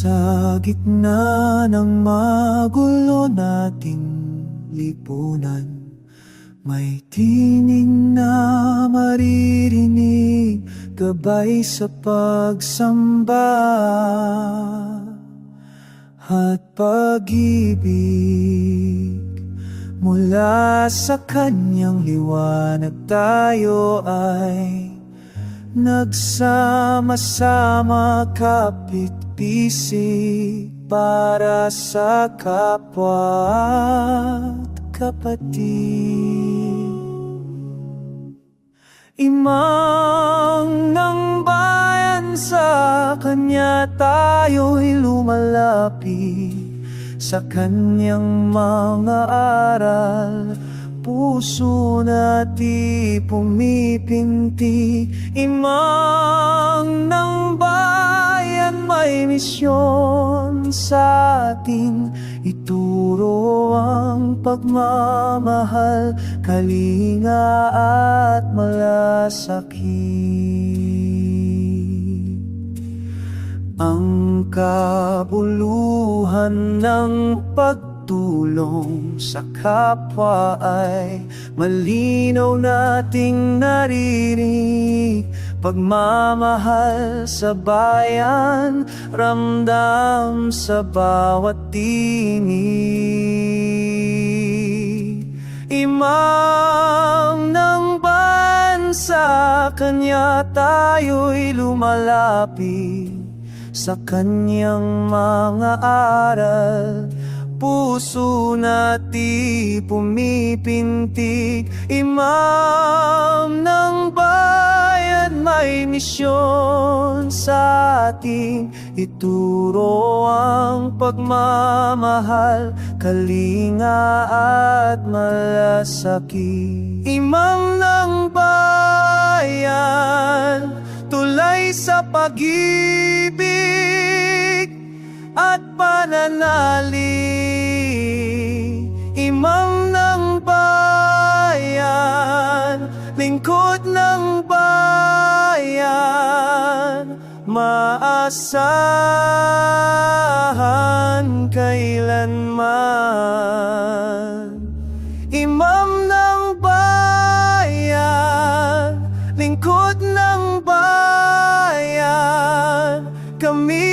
Sa gitna ng magulo nating lipunan, may tinig na maririnig, gabay sa pagsamba at pag-ibig. Mula sa kanyang liwanag tayo ay nagsama-sama, kapit-bisig para sa kapwa at kapatid. Imang ng bayan, sa kanya tayo'y lumalapit. Sa kanyang mga aral, puso natin pumipinti. Imang ng bayan, may misyon sa atin, ituro ang pagmamahal, kalinga at malasakit. Ang kabuluhan ng pagtulong sa kapwa ay malinaw nating naririnig. Pagmamahal sa bayan, ramdam sa bawat tinig. Imam ng bansa, kanya tayo'y lumalapit. Sa kanyang mga aral, puso natin pumipintig. Imam ng bayan, may misyon sa atin, ituro ang pagmamahal, kalinga at malasakit. Imam ng bayan, tulay sa pag-ibig at pananalig. Imam ng bayan, lingkod ng bayan, maasahan kailanman. Imam ng bayan, lingkod ng bayan, kami